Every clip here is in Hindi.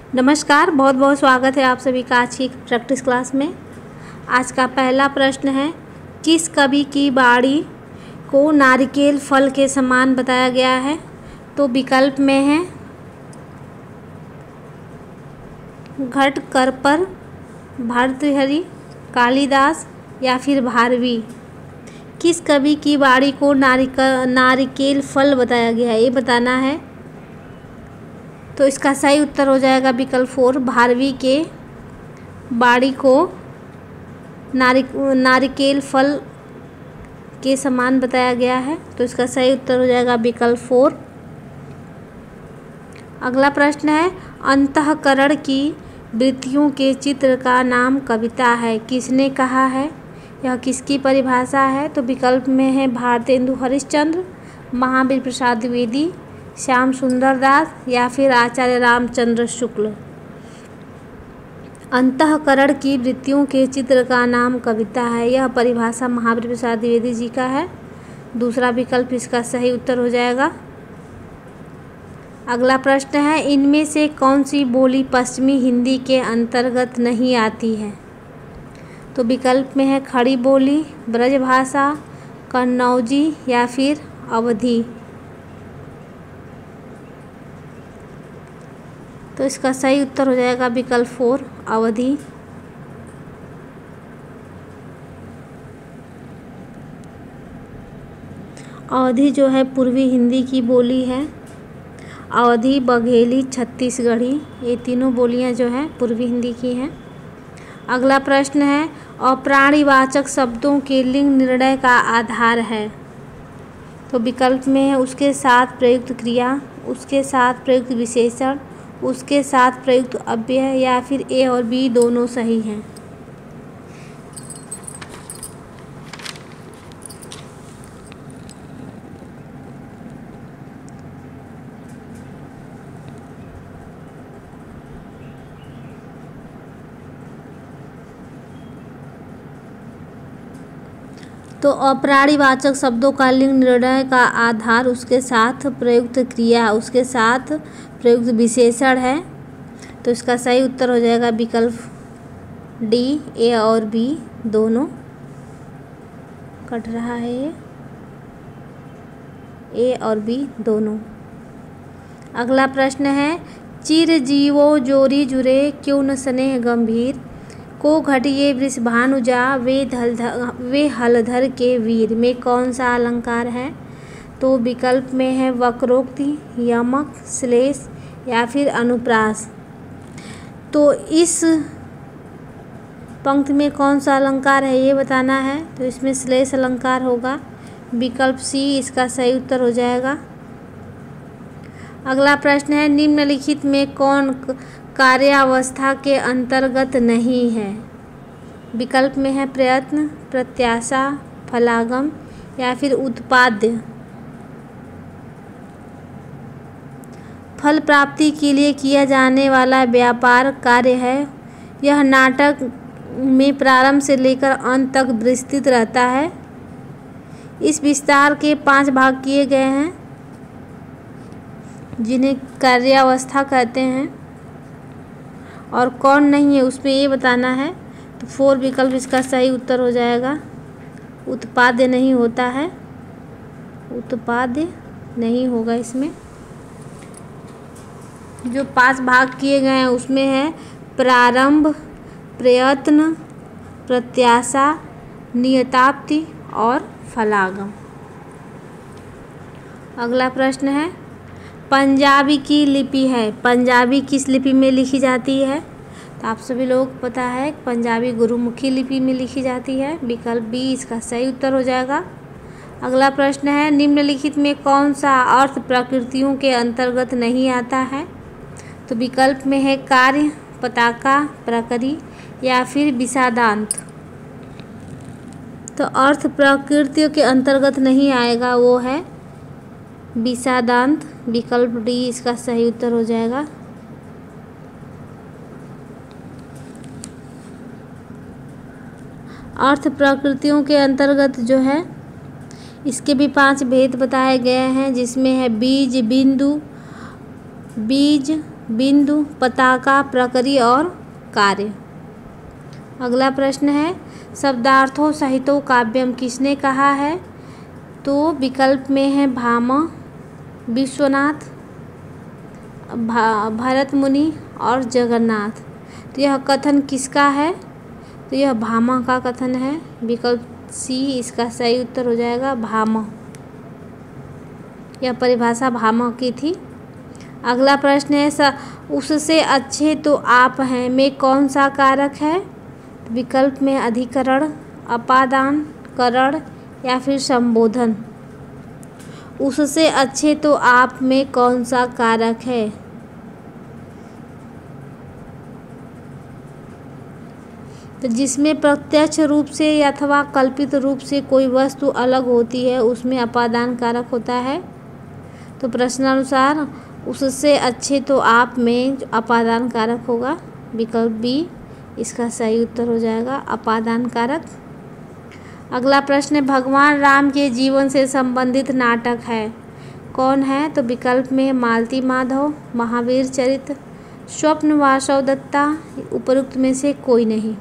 नमस्कार, बहुत बहुत स्वागत है आप सभी का आज की प्रैक्टिस क्लास में। आज का पहला प्रश्न है, किस कवि की बाणी को नारिकेल फल के समान बताया गया है? तो विकल्प में है घटकरपर, भर्तृहरि, कालिदास या फिर भारवी। किस कवि की बाणी को नारिकेल फल बताया गया है, ये बताना है। तो इसका सही उत्तर हो जाएगा विकल्प 4, भारवी के बाणी को नारिकेल फल के समान बताया गया है। तो इसका सही उत्तर हो जाएगा विकल्प 4। अगला प्रश्न है, अंतःकरण की वृत्तियों के चित्र का नाम कविता है, किसने कहा है? यह किसकी परिभाषा है? तो विकल्प में है भारतेंदु हरिश्चंद्र, महावीर प्रसाद द्विवेदी, श्याम सुंदर दास या फिर आचार्य रामचंद्र शुक्ल। अंतःकरण की वृत्तियों के चित्र का नाम कविता है, यह परिभाषा महावीर प्रसाद द्विवेदी जी का है। दूसरा विकल्प इसका सही उत्तर हो जाएगा। अगला प्रश्न है, इनमें से कौन सी बोली पश्चिमी हिंदी के अंतर्गत नहीं आती है? तो विकल्प में है खड़ी बोली, ब्रजभाषा, कन्नौजी या फिर अवधी। तो इसका सही उत्तर हो जाएगा विकल्प 4, अवधी। अवधी जो है पूर्वी हिंदी की बोली है। अवधी, बघेली, छत्तीसगढ़ी, ये तीनों बोलियां जो हैं पूर्वी हिंदी की हैं। अगला प्रश्न है, अप्राणीवाचक शब्दों के लिंग निर्णय का आधार है? तो विकल्प में है उसके साथ प्रयुक्त क्रिया, उसके साथ प्रयुक्त विशेषण, उसके साथ प्रयुक्त अव्यय या फिर ए और बी दोनों सही हैं। तो अप्राणीवाचक शब्दों का लिंग निर्णय का आधार उसके साथ प्रयुक्त क्रिया, उसके साथ प्रयुक्त विशेषण है। तो इसका सही उत्तर हो जाएगा विकल्प डी, ए और बी दोनों। कट रहा है ये, ए और बी दोनों। अगला प्रश्न है, चिरजीवो जोरी जुरे क्यों न स्नेह गंभीर, को घटिए वृषभानुजा वे हलधर के वीर में कौन सा अलंकार है? तो विकल्प में है वक्रोक्ति, यमक, श्लेष या फिर अनुप्रास। तो इस पंक्ति में कौन सा अलंकार है ये बताना है। तो इसमें श्लेष अलंकार होगा, विकल्प सी इसका सही उत्तर हो जाएगा। अगला प्रश्न है, निम्नलिखित में कौन कार्यावस्था के अंतर्गत नहीं है? विकल्प में है प्रयत्न, प्रत्याशा, फलागम या फिर उत्पाद्य। फल प्राप्ति के लिए किया जाने वाला व्यापार कार्य है। यह नाटक में प्रारंभ से लेकर अंत तक विस्तृत रहता है। इस विस्तार के 5 भाग किए गए हैं जिन्हें कार्यावस्था कहते हैं। और कौन नहीं है उसमें ये बताना है। तो 4 विकल्प इसका सही उत्तर हो जाएगा। उत्पाद्य नहीं होता है, उत्पाद्य नहीं होगा इसमें। जो 5 भाग किए गए हैं उसमें है प्रारंभ, प्रयत्न, प्रत्याशा, नियताप्ति और फलागम। अगला प्रश्न है, पंजाबी की लिपि है, पंजाबी किस लिपि में लिखी जाती है? तो आप सभी लोगों को पता है पंजाबी गुरुमुखी लिपि में लिखी जाती है। विकल्प बी इसका सही उत्तर हो जाएगा। अगला प्रश्न है, निम्नलिखित में कौन सा अर्थ प्रकृतियों के अंतर्गत नहीं आता है? तो विकल्प में है कार्य, पताका, प्रकरी या फिर विषादांत। तो अर्थ प्रकृतियों के अंतर्गत नहीं आएगा, वो है विषादांत। विकल्प डी इसका सही उत्तर हो जाएगा। अर्थ प्रकृतियों के अंतर्गत जो है इसके भी 5 भेद बताए गए हैं, जिसमें है बीज, बिंदु, बीज, बिंदु, पताका, प्रकृति और कार्य। अगला प्रश्न है शब्दार्थों सहितो काव्यम किसने कहा है? तो विकल्प में है भामा, विश्वनाथ, भरत मुनि और जगन्नाथ। तो यह कथन किसका है? तो यह भामा का कथन है। विकल्प सी इसका सही उत्तर हो जाएगा, भामा। यह परिभाषा भामा की थी। अगला प्रश्न है उससे अच्छे तो आप हैं में कौन सा कारक है? विकल्प में अधिकरण, अपादान, करण या फिर संबोधन। उससे अच्छे तो आप में कौन सा कारक है? तो जिसमें प्रत्यक्ष रूप से अथवा कल्पित रूप से कोई वस्तु अलग होती है उसमें अपादान कारक होता है। तो प्रश्नानुसार उससे अच्छे तो आप में अपादान कारक होगा। विकल्प बी इसका सही उत्तर हो जाएगा, अपादान कारक। अगला प्रश्न है भगवान राम के जीवन से संबंधित नाटक है, कौन है? तो विकल्प में मालती माधव, महावीर चरित, स्वप्न वासव दत्ता, उपरोक्त में से कोई नहीं।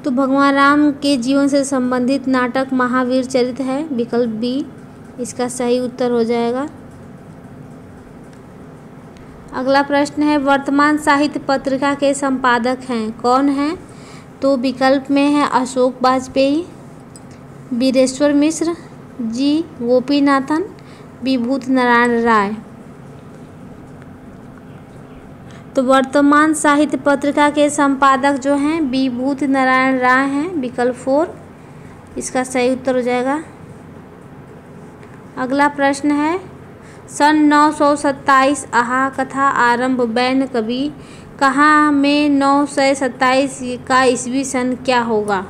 तो भगवान राम के जीवन से संबंधित नाटक महावीर चरित है। विकल्प बी इसका सही उत्तर हो जाएगा। अगला प्रश्न है वर्तमान साहित्य पत्रिका के संपादक हैं, कौन हैं? तो विकल्प में है अशोक वाजपेयी, वीरेश्वर मिश्र, जी गोपीनाथन, विभूति नारायण राय। तो वर्तमान साहित्य पत्रिका के संपादक जो हैं विभूति नारायण राय हैं। विकल्प 4 इसका सही उत्तर हो जाएगा। अगला प्रश्न है सन 927 आहा कथा आरंभ बैन कवि कहाँ में 927 का ईस्वी सन क्या होगा?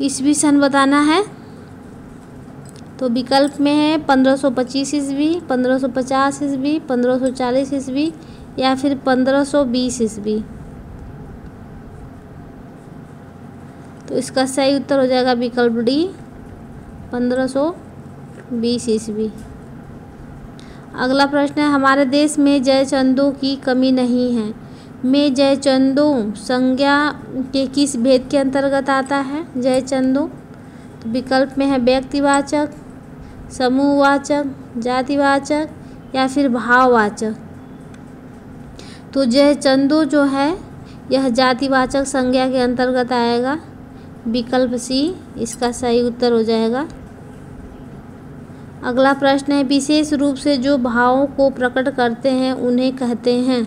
ईस्वी सन बताना है। तो विकल्प में है 1525 ईस्वी, 1550 ईस्वी, 1540 ईस्वी या फिर 1520 ईस्वी। तो इसका सही उत्तर हो जाएगा विकल्प डी 1520 ईस्वी। अगला प्रश्न है हमारे देश में जयचंदों की कमी नहीं है में जयचंदों संज्ञा के किस भेद के अंतर्गत आता है? जयचंदों। तो विकल्प में है व्यक्तिवाचक, समूहवाचक, जातिवाचक या फिर भाववाचक। तो जयचंदों जो है यह जातिवाचक संज्ञा के अंतर्गत आएगा। विकल्प सी इसका सही उत्तर हो जाएगा। अगला प्रश्न है विशेष रूप से जो भावों को प्रकट करते हैं उन्हें कहते हैं?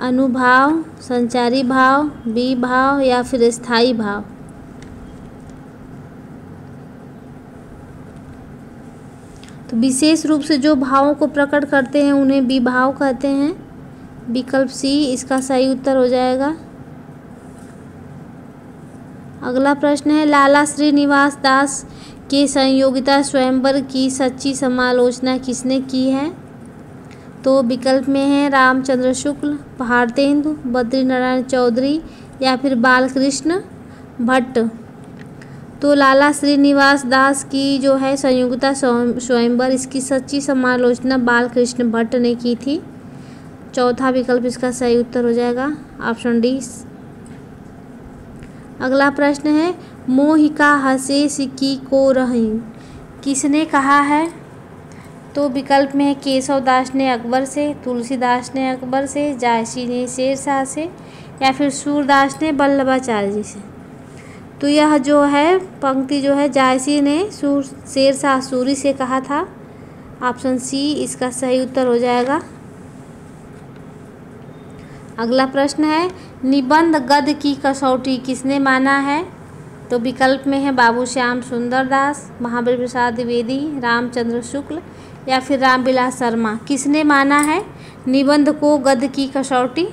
अनुभाव, संचारी भाव, विभाव या फिर स्थायी भाव। तो विशेष रूप से जो भावों को प्रकट करते हैं उन्हें विभाव कहते हैं। विकल्प सी इसका सही उत्तर हो जाएगा। अगला प्रश्न है लाला श्रीनिवास दास के संयोगिता स्वयंवर की सच्ची समालोचना किसने की है? तो विकल्प में है रामचंद्र शुक्ल, भारतेंदु, बद्रीनारायण चौधरी या फिर बालकृष्ण भट्ट। तो लाला श्रीनिवास दास की जो है संयोगिता स्वयंवर इसकी सच्ची समालोचना बालकृष्ण भट्ट ने की थी। चौथा विकल्प इसका सही उत्तर हो जाएगा, ऑप्शन डी। अगला प्रश्न है मोहिका हसे सिक्की को रही किसने कहा है? तो विकल्प में है केशव दास ने अकबर से, तुलसीदास ने अकबर से, जायसी ने शेरशाह से या फिर सूरदास ने वल्लभाचार्य जी से। तो यह जो है पंक्ति जो है जायसी ने शेरशाह सूरी से कहा था। ऑप्शन सी इसका सही उत्तर हो जाएगा। अगला प्रश्न है निबंध गद्य की कसौटी किसने माना है? तो विकल्प में है बाबू श्याम सुंदर दास, महावीर प्रसाद द्विवेदी, रामचंद्र शुक्ल या फिर रामविलास शर्मा। किसने माना है निबंध को गद्य की कसौटी?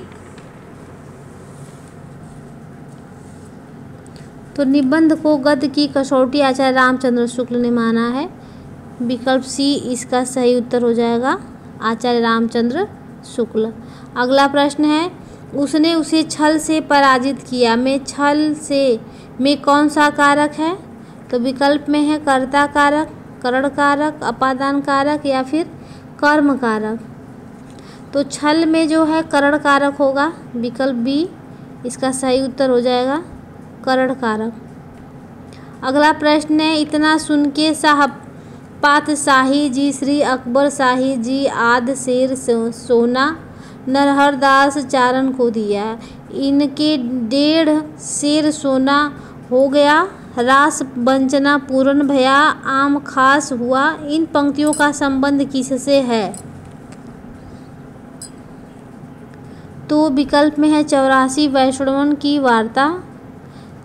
तो निबंध को गद्य की कसौटी आचार्य रामचंद्र शुक्ल ने माना है। विकल्प सी इसका सही उत्तर हो जाएगा, आचार्य रामचंद्र शुक्ल। अगला प्रश्न है उसने उसे छल से पराजित किया में छल से में कौन सा कारक है? तो विकल्प में है कर्ता कारक, करण कारक, अपादान कारक या फिर कर्म कारक। तो छल में जो है करण कारक होगा, विकल्प बी इसका सही उत्तर हो जाएगा, करण कारक। अगला प्रश्न है, इतना सुन के शाहपात शाही जी, श्री अकबर शाही जी, आध शेर सोना नरहरदास चारण को दिया, इनके 1.5 शेर सोना हो गया, रास वंचना पूर्ण भया, आम खास हुआ। इन पंक्तियों का संबंध किससे है? तो विकल्प में है 84 वैष्णवों की वार्ता,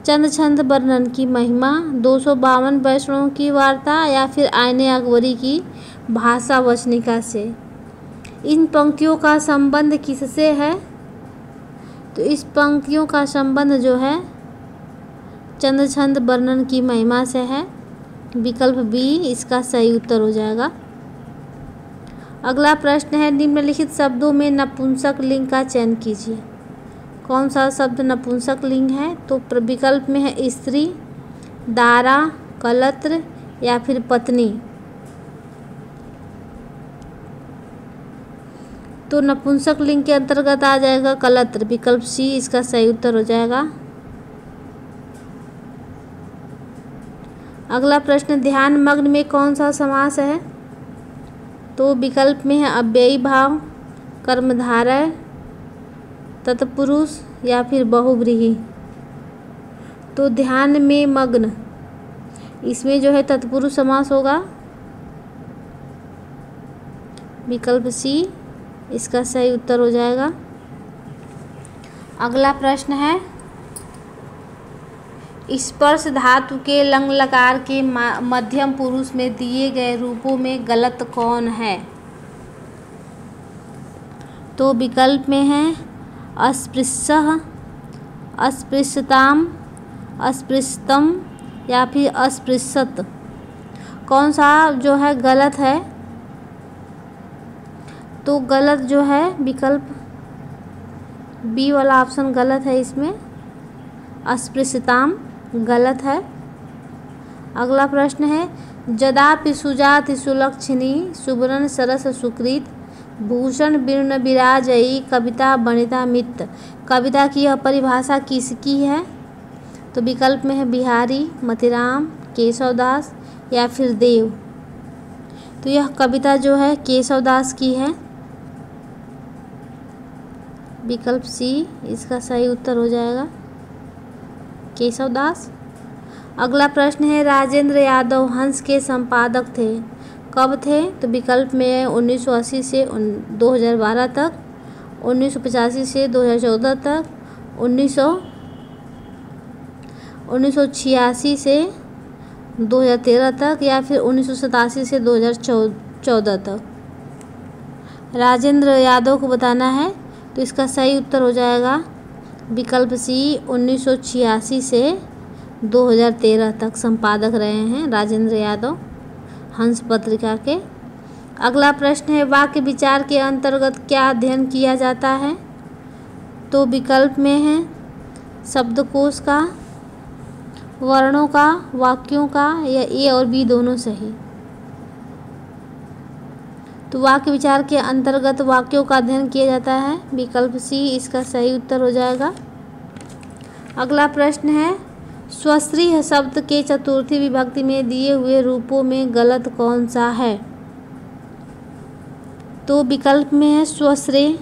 चंद छंद वर्णन की महिमा, 252 वैष्णवों की वार्ता या फिर आईने अकबरी की भाषा वचनिका से। इन पंक्तियों का संबंध किससे है? तो इस पंक्तियों का संबंध जो है चंद छंद वर्णन की महिमा से है, विकल्प बी इसका सही उत्तर हो जाएगा। अगला प्रश्न है, निम्नलिखित शब्दों में नपुंसक लिंग का चयन कीजिए। कौन सा शब्द नपुंसक लिंग है? तो विकल्प में है स्त्री, दारा, कलत्र या फिर पत्नी। तो नपुंसक लिंग के अंतर्गत आ जाएगा कलत्र, विकल्प सी इसका सही उत्तर हो जाएगा। अगला प्रश्न, ध्यान मग्न में कौन सा समास है? तो विकल्प में है अव्ययी भाव, कर्मधारय, तत्पुरुष या फिर बहुव्रीहि। तो ध्यान में मग्न, इसमें जो है तत्पुरुष समास होगा, विकल्प सी इसका सही उत्तर हो जाएगा। अगला प्रश्न है, स्पर्श धातु के लंग लकार के मध्यम पुरुष में दिए गए रूपों में गलत कौन है? तो विकल्प में है अस्पृश्यः, अस्पृश्यताम, अस्पृश्यतम या फिर अस्पृश्यत। कौन सा जो है गलत है? तो गलत जो है विकल्प बी वाला ऑप्शन गलत है, इसमें अस्पृश्यताम गलत है। अगला प्रश्न है, जदापि सुजाति सुलक्षणी सुवर्ण सरस सुकृत भूषण विर्ण विराजयी कविता वनिता मित्त। कविता की यह परिभाषा किसकी है? तो विकल्प में है बिहारी, मतिराम, केशवदास या फिर देव। तो यह कविता जो है केशवदास की है, विकल्प सी इसका सही उत्तर हो जाएगा, केशवदास। अगला प्रश्न है, राजेंद्र यादव हंस के संपादक थे, कब थे? तो विकल्प में है 1980 से 2012 तक, 1985 से 2014 तक, 1986 से 2013 तक या फिर 1987 से 2014 तक। राजेंद्र यादव को बताना है, तो इसका सही उत्तर हो जाएगा विकल्प सी 1986 से 2013 तक संपादक रहे हैं राजेंद्र यादव हंस पत्रिका के। अगला प्रश्न है, वाक्य विचार के अंतर्गत क्या अध्ययन किया जाता है? तो विकल्प में है शब्दकोश का, वर्णों का, वाक्यों का या ए और बी दोनों सही। तो वाक्य विचार के अंतर्गत वाक्यों का अध्ययन किया जाता है, विकल्प सी इसका सही उत्तर हो जाएगा। अगला प्रश्न है, स्वश्रीह शब्द के चतुर्थी विभक्ति में दिए हुए रूपों में गलत कौन सा है? तो विकल्प में है स्वश्रेय,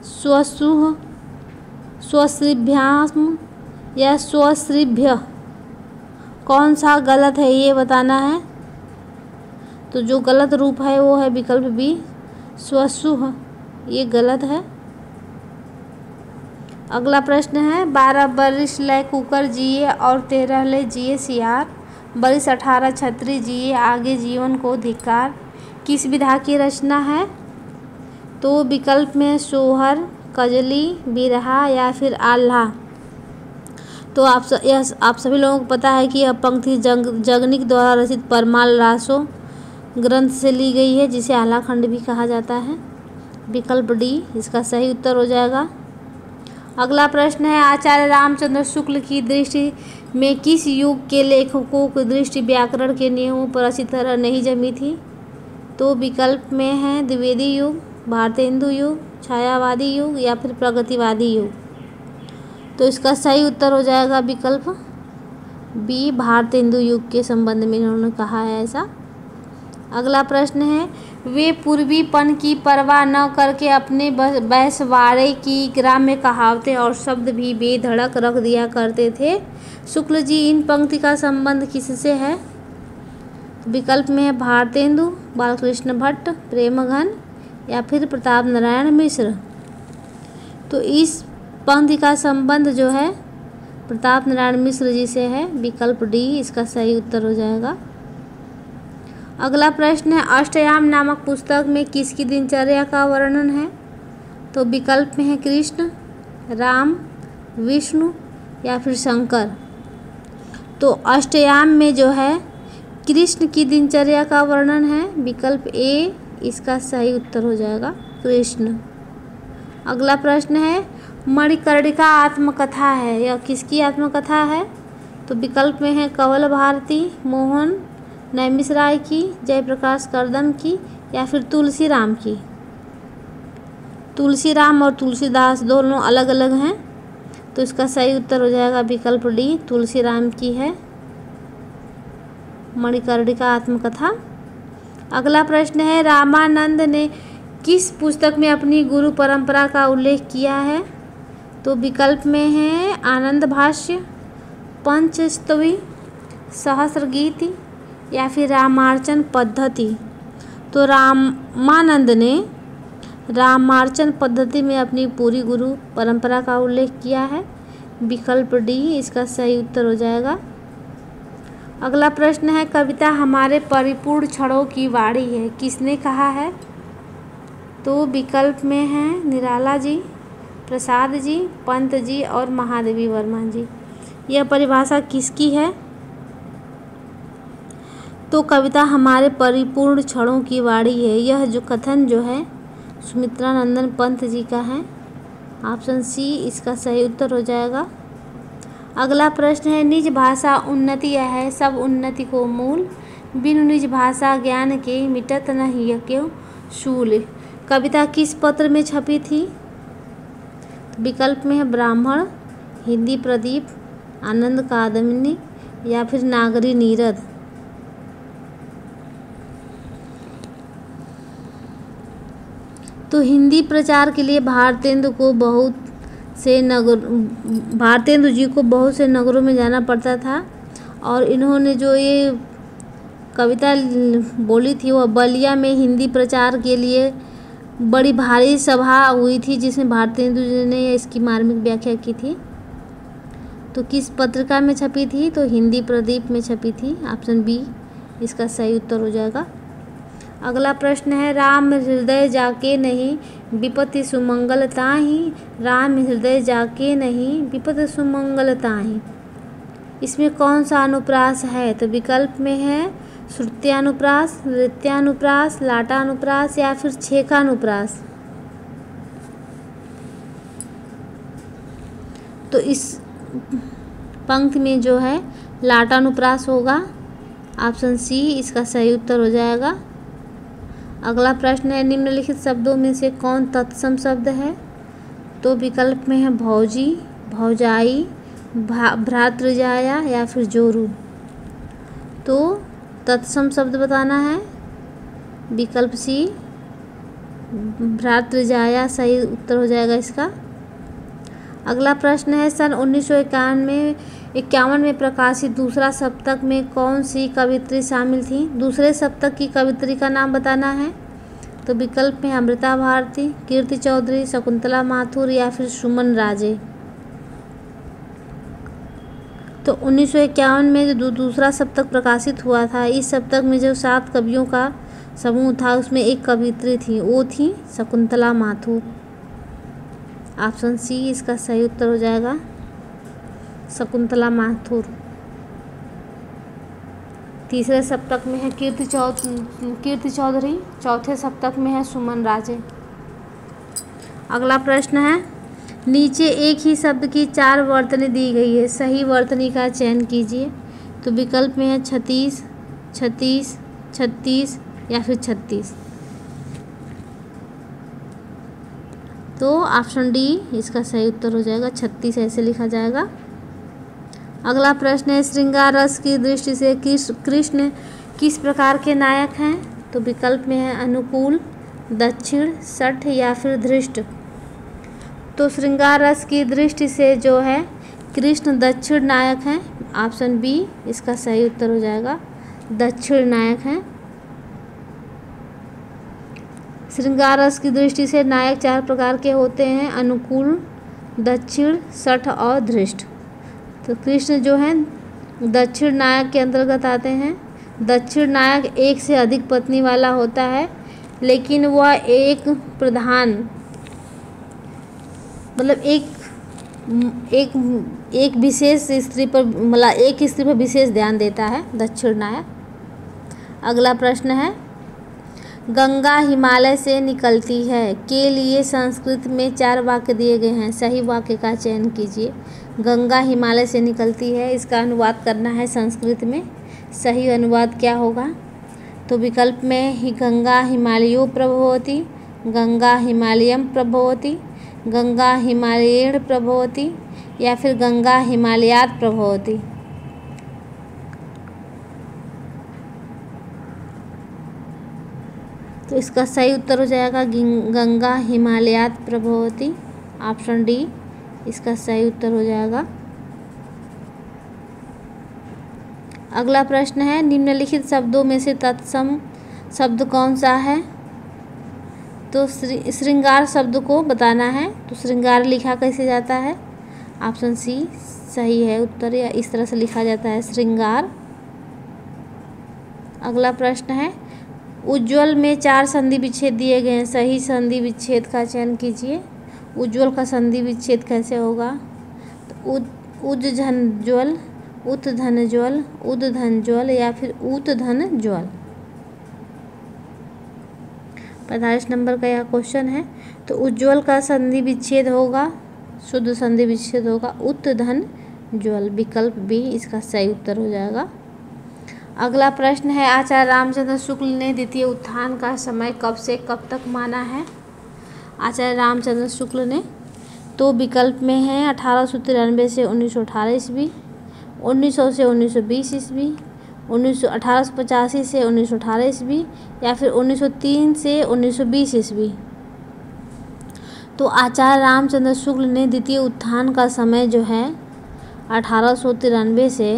स्वश्रुह, स्वश्रिभ्याम या स्वश्रिभ्य। कौन सा गलत है ये बताना है। तो जो गलत रूप है वो है विकल्प बी स्वश्रुह, ये गलत है। अगला प्रश्न है, 12 बरिस लय कुकर जिए और 13 लय जिए सियार, बरिस 18 छत्री जिए आगे जीवन को धिक्कार। किस विधा की रचना है? तो विकल्प में सोहर, कजली, बिरहा या फिर आल्हा। तो आप सभी लोगों को पता है कि यह पंक्ति जगनिक द्वारा रचित परमाल रासो ग्रंथ से ली गई है, जिसे आल्हा खंड भी कहा जाता है, विकल्प डी इसका सही उत्तर हो जाएगा। अगला प्रश्न है, आचार्य रामचंद्र शुक्ल की दृष्टि में किस युग के लेखकों की दृष्टि व्याकरण के नियमों पर अच्छी तरह नहीं जमी थी? तो विकल्प में है द्विवेदी युग, भारतेंदु युग, छायावादी युग या फिर प्रगतिवादी युग। तो इसका सही उत्तर हो जाएगा विकल्प बी, भारतेंदु युग के संबंध में इन्होंने कहा है ऐसा। अगला प्रश्न है, वे पूर्वीपन की परवाह न करके अपने बैसवाड़े की ग्राम्य कहावतें और शब्द भी बेधड़क रख दिया करते थे। शुक्ल जी, इन पंक्ति का संबंध किससे है? विकल्प में है भारतेंदु, बालकृष्ण भट्ट, प्रेमघन या फिर प्रताप नारायण मिश्र। तो इस पंक्ति का संबंध जो है प्रताप नारायण मिश्र जी से है। विकल्प डी इसका सही उत्तर हो जाएगा। अगला प्रश्न है, अष्टयाम नामक पुस्तक में किसकी दिनचर्या का वर्णन है? तो विकल्प में है कृष्ण, राम, विष्णु या फिर शंकर। तो अष्टयाम में जो है कृष्ण की दिनचर्या का वर्णन है। विकल्प ए इसका सही उत्तर हो जाएगा, कृष्ण। अगला प्रश्न है, मणिकर्णिका आत्मकथा है, यह किसकी आत्मकथा है? तो विकल्प में है कंवल भारती, मोहन नैमिषराय की, जयप्रकाश करदम की या फिर तुलसीराम की। तुलसीराम और तुलसीदास दोनों अलग अलग हैं, तो इसका सही उत्तर हो जाएगा विकल्प डी, तुलसीराम की है मणिकर्णिका आत्मकथा। अगला प्रश्न है, रामानंद ने किस पुस्तक में अपनी गुरु परंपरा का उल्लेख किया है? तो विकल्प में है आनंद भाष्य, पंचस्तवी, सहस्रगीति या फिर रामार्चन पद्धति। तो रामानंद ने रामार्चन पद्धति में अपनी पूरी गुरु परंपरा का उल्लेख किया है। विकल्प डी इसका सही उत्तर हो जाएगा। अगला प्रश्न है, कविता हमारे परिपूर्ण क्षणों की वाणी है, किसने कहा है? तो विकल्प में है निराला जी, प्रसाद जी, पंत जी और महादेवी वर्मा जी। यह परिभाषा किसकी है? तो कविता हमारे परिपूर्ण क्षणों की वाणी है, यह जो कथन जो है सुमित्रा नंदन पंत जी का है। ऑप्शन सी इसका सही उत्तर हो जाएगा। अगला प्रश्न है, निज भाषा उन्नति है सब उन्नति को मूल, बिनु निज भाषा ज्ञान के मिटत नहीं क्यों शूल। कविता किस पत्र में छपी थी? विकल्प में है ब्राह्मण, हिंदी प्रदीप, आनंद कादम्बिनी या फिर नागरी नीरद। तो हिंदी प्रचार के लिए भारतेंदु जी को बहुत से नगरों में जाना पड़ता था और इन्होंने जो ये कविता बोली थी वह बलिया में हिंदी प्रचार के लिए बड़ी भारी सभा हुई थी, जिसमें भारतेंदु जी ने इसकी मार्मिक व्याख्या की थी। तो किस पत्रिका में छपी थी? तो हिंदी प्रदीप में छपी थी। ऑप्शन बी इसका सही उत्तर हो जाएगा। अगला प्रश्न है, राम हृदय जाके नहीं विपत्ति सुमंगल ताहि, राम हृदय जाके नहीं विपत्ति सुमंगल ताहि। इसमें कौन सा अनुप्रास है? तो विकल्प में है श्रुत्यानुप्रास, नृत्यानुप्रास, लाटानुप्रास या फिर छेकानुप्रास। तो इस पंक्ति में जो है लाटानुप्रास होगा। ऑप्शन सी इसका सही उत्तर हो जाएगा। अगला प्रश्न है, निम्नलिखित शब्दों में से कौन तत्सम शब्द है? तो विकल्प में है भौजी, भौजाई, भ्रातृजाया या फिर जोरू। तो तत्सम शब्द बताना है। विकल्प सी भ्रातृजाया सही उत्तर हो जाएगा इसका। अगला प्रश्न है, सन 1951 में प्रकाशित दूसरा सप्तक में कौन सी कवित्री शामिल थी? दूसरे सप्तक की कवित्री का नाम बताना है। तो विकल्प में अमृता भारती, कीर्ति चौधरी, शकुंतला माथुर या फिर सुमन राजे। तो 1951 में जो दूसरा सप्तक प्रकाशित हुआ था, इस सप्तक में जो 7 कवियों का समूह था उसमें एक कवित्री थी, वो थी शकुंतला माथुर। ऑप्शन सी इसका सही उत्तर हो जाएगा, शकुंतला माथुर। तीसरे सप्तक में है कीर्ति चौधरी, चौथे सप्तक में है सुमन राजे। अगला प्रश्न है, नीचे एक ही शब्द की 4 वर्तनी दी गई है, सही वर्तनी का चयन कीजिए। तो विकल्प में है 36, 36, 36 या फिर 36। तो ऑप्शन डी इसका सही उत्तर हो जाएगा, 36 ऐसे लिखा जाएगा। अगला प्रश्न है, श्रृंगार रस की दृष्टि से कृष्ण किस प्रकार के नायक हैं? तो विकल्प में है अनुकूल, दक्षिण, शठ या फिर धृष्ट। तो श्रृंगार रस की दृष्टि से जो है कृष्ण दक्षिण नायक हैं। ऑप्शन बी इसका सही उत्तर हो जाएगा, दक्षिण नायक हैं। श्रृंगार रस की दृष्टि से नायक 4 प्रकार के होते हैं, अनुकूल, दक्षिण, शठ और धृष्ट। तो कृष्ण जो है दक्षिण नायक के अंतर्गत आते हैं। दक्षिण नायक एक से अधिक पत्नी वाला होता है, लेकिन वह एक प्रधान मतलब एक विशेष स्त्री पर मतलब एक स्त्री पर विशेष ध्यान देता है दक्षिण नायक। अगला प्रश्न है, गंगा हिमालय से निकलती है के लिए संस्कृत में 4 वाक्य दिए गए हैं, सही वाक्य का चयन कीजिए। गंगा हिमालय से निकलती है, इसका अनुवाद करना है संस्कृत में। सही अनुवाद क्या होगा? तो विकल्प में ही गंगा हिमालयो प्रभवती, गंगा हिमालयम प्रभवती, गंगा हिमालयेण प्रभवती या फिर गंगा हिमालयात प्रभवती। तो इसका सही उत्तर हो जाएगा गंगा हिमालयात प्रभवती। ऑप्शन डी इसका सही उत्तर हो जाएगा। अगला प्रश्न है, निम्नलिखित शब्दों में से तत्सम शब्द कौन सा है? तो श्रृंगार शब्द को बताना है। तो श्रृंगार लिखा कैसे जाता है? ऑप्शन सी सही है उत्तर, या इस तरह से लिखा जाता है श्रृंगार। अगला प्रश्न है, उज्ज्वल में 4 संधि विच्छेद दिए गए हैं, सही संधि विच्छेद का चयन कीजिए। उज्ज्वल का संधि विच्छेद कैसे होगा? तो उज्जवल, उत्धनज्वल, उद्धनज्वल या फिर उत्धनज्वल। 45 नंबर का यह क्वेश्चन है। तो उज्ज्वल का संधि विच्छेद होगा, शुद्ध संधि विच्छेद होगा उत्धनज्वल। विकल्प बी इसका सही उत्तर हो जाएगा। अगला प्रश्न है, आचार्य रामचंद्र शुक्ल ने द्वितीय उत्थान का समय कब से कब तक माना है? आचार्य रामचंद्र शुक्ल ने, तो विकल्प में है 1893 से 1918 ईस्वी, 1900 से 1920 ईस्वी, 1885 से 1918 ईस्वी या फिर 1903 से 1920 ईस्वी। तो आचार्य रामचंद्र शुक्ल ने द्वितीय उत्थान का समय जो है 1893 से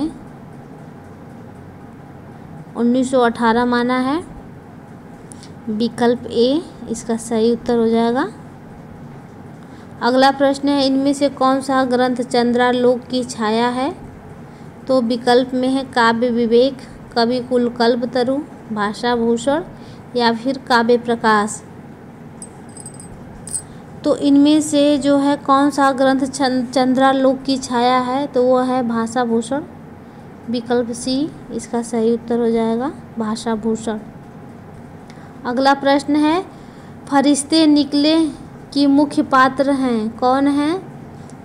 1918 माना है। विकल्प ए इसका सही उत्तर हो जाएगा। अगला प्रश्न है, इनमें से कौन सा ग्रंथ चंद्रालोक की छाया है? तो विकल्प में है काव्य विवेक, कवि कुल कल्पतरु, भाषा भूषण या फिर काव्य प्रकाश। तो इनमें से जो है कौन सा ग्रंथ चंद्रालोक की छाया है? तो वो है भाषा भूषण। विकल्प सी इसका सही उत्तर हो जाएगा, भाषा भूषण। अगला प्रश्न है, फरिश्ते निकले की मुख्य पात्र हैं, कौन हैं?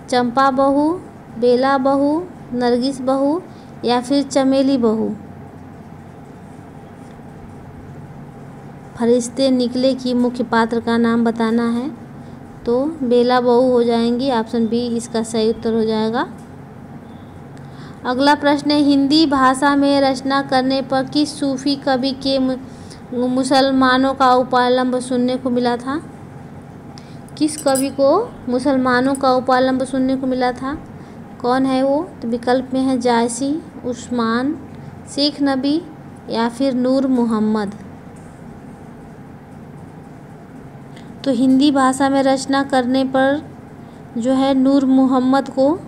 चंपा बहू, बेला बहू, नरगिस बहू या फिर चमेली बहू। फरिश्ते निकले की मुख्य पात्र का नाम बताना है, तो बेला बहू हो जाएंगी। ऑप्शन बी इसका सही उत्तर हो जाएगा। अगला प्रश्न है, हिंदी भाषा में रचना करने पर किस सूफी कवि के मुसलमानों का उपालंब सुनने को मिला था? किस कवि को मुसलमानों का उपालंब सुनने को मिला था? कौन है वो? तो विकल्प में है जायसी, उस्मान, शेख नबी या फिर नूर मोहम्मद। तो हिंदी भाषा में रचना करने पर जो है नूर मोहम्मद को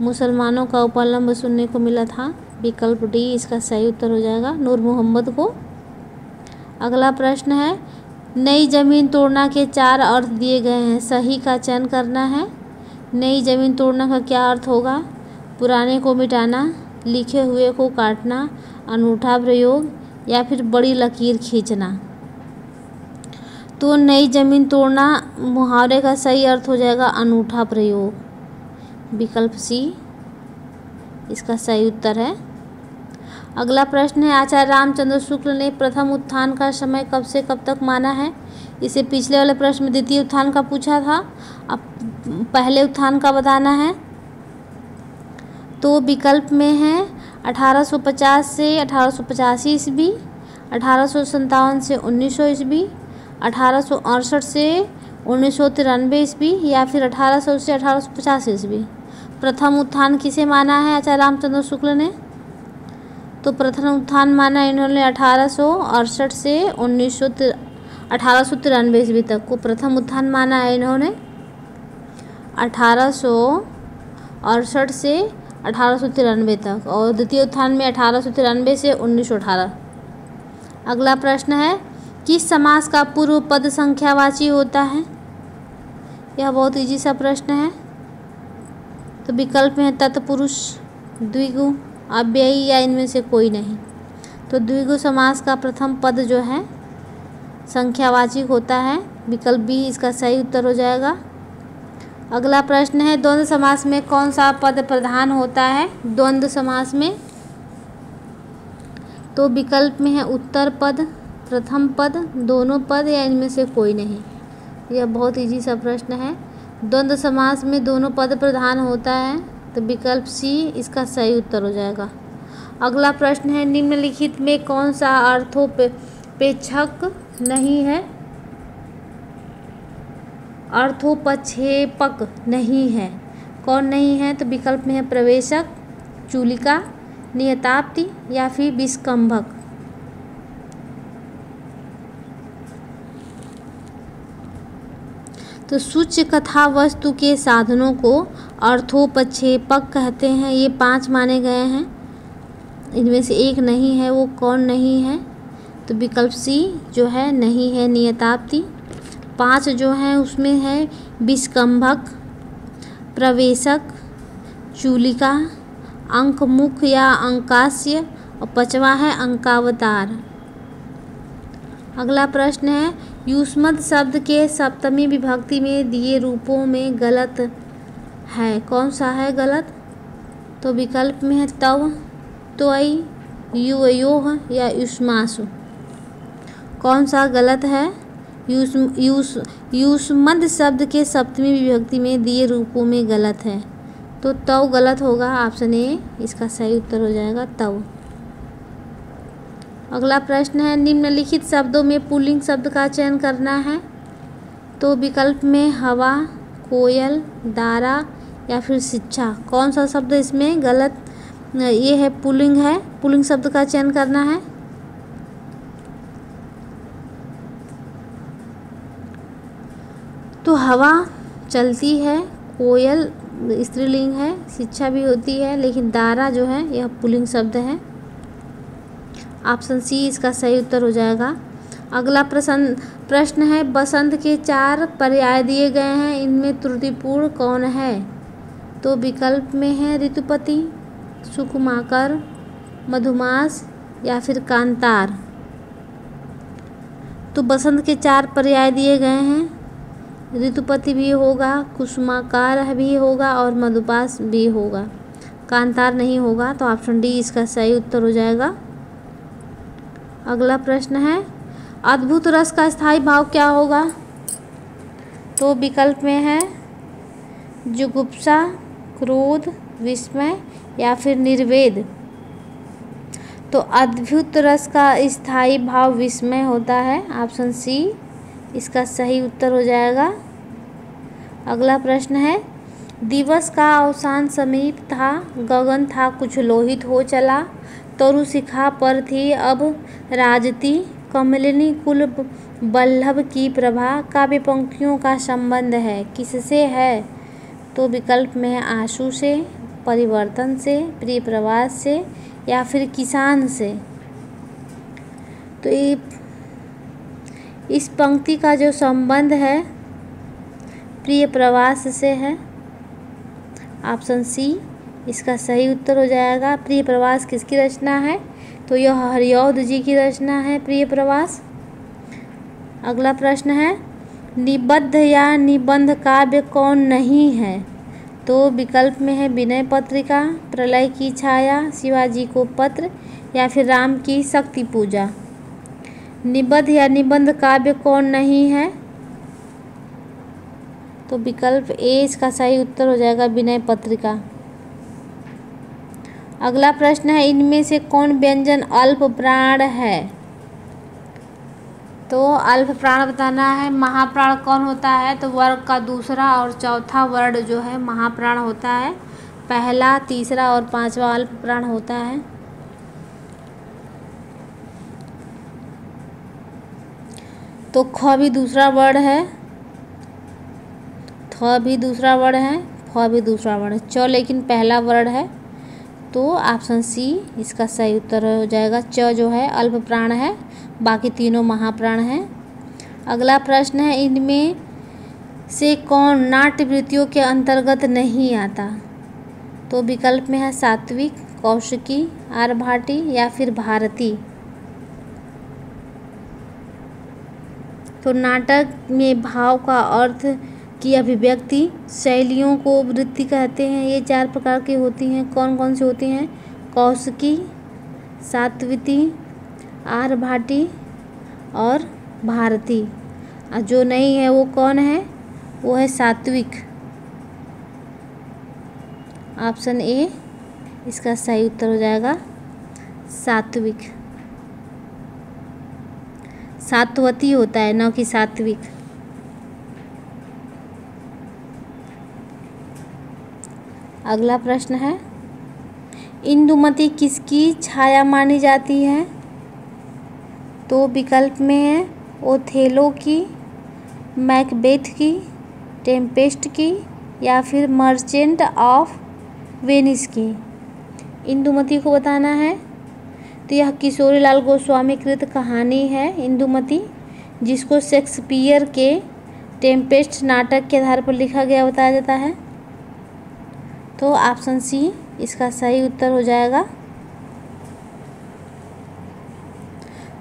मुसलमानों का उपालंब सुनने को मिला था। विकल्प डी इसका सही उत्तर हो जाएगा, नूर मोहम्मद को। अगला प्रश्न है, नई ज़मीन तोड़ना के 4 अर्थ दिए गए हैं, सही का चयन करना है। नई ज़मीन तोड़ना का क्या अर्थ होगा? पुराने को मिटाना, लिखे हुए को काटना, अनूठा प्रयोग या फिर बड़ी लकीर खींचना। तो नई जमीन तोड़ना मुहावरे का सही अर्थ हो जाएगा अनूठा प्रयोग। विकल्प सी इसका सही उत्तर है। अगला प्रश्न है, आचार्य रामचंद्र शुक्ल ने प्रथम उत्थान का समय कब से कब तक माना है? इसे पिछले वाले प्रश्न में द्वितीय उत्थान का पूछा था, अब पहले उत्थान का बताना है। तो विकल्प में है 1850 से 1885 ईस्वी, 1857 से 1900 ईस्वी, 1868 से 1993 ईस्वी या फिर 1800 से 1850 ईस्वी। प्रथम उत्थान किसे माना है आचार्य रामचंद्र शुक्ल ने? तो प्रथम उत्थान माना इन्होंने 1868 से 1893 ईस्वी तक को प्रथम उत्थान माना है इन्होंने, 1868 से 1893 तक, और द्वितीय उत्थान में 1893 से 1918। अगला प्रश्न है, किस समास का पूर्व पद संख्यावाची होता है? यह बहुत इजी सा प्रश्न है। तो विकल्प में है तत्पुरुष, द्विगु, अव्ययी या इनमें से कोई नहीं। तो द्विगु समास का प्रथम पद जो है संख्यावाची होता है। विकल्प बी इसका सही उत्तर हो जाएगा। अगला प्रश्न है, द्वंद्व समास में कौन सा पद प्रधान होता है? द्वंद्व समास में तो विकल्प में है उत्तर पद, प्रथम पद, दोनों पद या इनमें से कोई नहीं। यह बहुत इजी सा प्रश्न है। द्वंद्व समास में दोनों पद प्रधान होता है, तो विकल्प सी इसका सही उत्तर हो जाएगा। अगला प्रश्न है, निम्नलिखित में कौन सा अर्थोपेक्षक नहीं है? अर्थोपक्षेपक नहीं है। कौन नहीं है? तो विकल्प में है प्रवेशक, चूलिका, नियताप्ति या फिर विस्कंभक। तो सूच्य कथा वस्तु के साधनों को अर्थोपक्षेपक कहते हैं। ये 5 माने गए हैं, इनमें से एक नहीं है, वो कौन नहीं है? तो विकल्प सी जो है नहीं है नियताप्ति। 5 जो हैं उसमें है विस्कंभक, प्रवेशक, चूलिका, अंकमुख या अंकास्य और 5वां है अंकावतार। अगला प्रश्न है, युष्मद् शब्द के सप्तमी विभक्ति में दिए रूपों में गलत है। कौन सा है गलत? तो विकल्प में है तव, त्वयि, युवयोः या युष्मासु। कौन सा गलत है? युष्मद् शब्द के सप्तमी विभक्ति में दिए रूपों में गलत है, तो तव गलत होगा। ऑप्शन ए इसका सही उत्तर हो जाएगा तव। अगला प्रश्न है, निम्नलिखित शब्दों में पुल्लिंग शब्द का चयन करना है। तो विकल्प में हवा, कोयल, दारा या फिर शिक्षा। कौन सा शब्द इसमें गलत ये है? पुल्लिंग है, पुल्लिंग शब्द का चयन करना है। तो हवा चलती है, कोयल स्त्रीलिंग है, शिक्षा भी होती है, लेकिन दारा जो है यह पुल्लिंग शब्द है। ऑप्शन सी इसका सही उत्तर हो जाएगा। अगला प्रश्न है, बसंत के 4 पर्याय दिए गए हैं, इनमें त्रुटिपूर्ण कौन है? तो विकल्प में है ऋतुपति, सुकुमाकर, मधुमास या फिर कांतार। तो बसंत के 4 पर्याय दिए गए हैं, ऋतुपति भी होगा, कुसुमाकार भी होगा और मधुमास भी होगा, कांतार नहीं होगा। तो ऑप्शन डी इसका सही उत्तर हो जाएगा। अगला प्रश्न है, अद्भुत रस का स्थायी भाव क्या होगा? तो विकल्प में है जुगुप्सा, क्रोध, विस्मय या फिर निर्वेद। तो अद्भुत रस का स्थायी भाव विस्मय होता है। ऑप्शन सी इसका सही उत्तर हो जाएगा। अगला प्रश्न है, दिवस का अवसान समीप था, गगन था कुछ लोहित हो चला, तरु शिखा पर थी अब राजती, कमलिनी कुल बल्लभ की प्रभा, काव्य पंक्तियों का संबंध है, किससे है? तो विकल्प में है आंसू से, परिवर्तन से, प्रिय प्रवास से या फिर किसान से। तो ये इस पंक्ति का जो संबंध है प्रिय प्रवास से है। ऑप्शन सी इसका सही उत्तर हो जाएगा। प्रिय प्रवास किसकी रचना है? तो यह हरिऔध जी की रचना है प्रिय प्रवास। अगला प्रश्न है निबद्ध या निबंध काव्य कौन नहीं है? तो विकल्प में है विनय पत्रिका, प्रलय की छाया, शिवाजी को पत्र या फिर राम की शक्ति पूजा। निबद्ध या निबंध काव्य कौन नहीं है? तो विकल्प ए इसका सही उत्तर हो जाएगा विनय पत्रिका। अगला प्रश्न है इनमें से कौन व्यंजन अल्प प्राण है? तो अल्प प्राण बताना है। महाप्राण कौन होता है? तो वर्ग का दूसरा और चौथा वर्ण जो है महाप्राण होता है। पहला, तीसरा और पांचवा अल्प प्राण होता है। तो ख भी दूसरा वर्ण है, थ भी दूसरा वर्ण है, फ भी दूसरा वर्ण है, च लेकिन पहला वर्ण है। तो ऑप्शन सी इसका सही उत्तर हो जाएगा। च जो है अल्प प्राण है, बाकी तीनों महाप्राण हैं। अगला प्रश्न है इनमें से कौन नाट्य वृत्तियों के अंतर्गत नहीं आता? तो विकल्प में है सात्विक, कौशिकी, आरभाटी या फिर भारती। तो नाटक में भाव का अर्थ की अभिव्यक्ति शैलियों को वृत्ति कहते हैं। ये 4 प्रकार की होती हैं। कौन कौन सी होती हैं? कौशिकी, सात्विकी, आरभाटी और भारती। जो नहीं है वो कौन है? वो है सात्विक। ऑप्शन ए इसका सही उत्तर हो जाएगा सात्विक। सात्वती होता है न कि सात्विक। अगला प्रश्न है इंदुमती किसकी छाया मानी जाती है? तो विकल्प में है ओथेलो की, मैकबेथ की, टेम्पेस्ट की या फिर मर्चेंट ऑफ वेनिस की। इंदुमती को बताना है। तो यह किशोरीलाल गोस्वामी कृत कहानी है इंदुमती, जिसको शेक्सपियर के टेम्पेस्ट नाटक के आधार पर लिखा गया बताया जाता है। तो ऑप्शन सी इसका सही उत्तर हो जाएगा।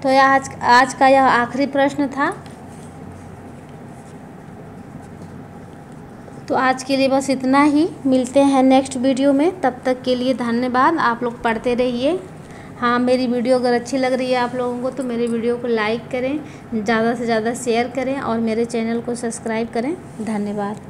तो आज का यह आखिरी प्रश्न था। तो आज के लिए बस इतना ही। मिलते हैं नेक्स्ट वीडियो में। तब तक के लिए धन्यवाद। आप लोग पढ़ते रहिए। हाँ, मेरी वीडियो अगर अच्छी लग रही है आप लोगों को तो मेरी वीडियो को लाइक करें, ज़्यादा से ज़्यादा शेयर करें और मेरे चैनल को सब्सक्राइब करें। धन्यवाद।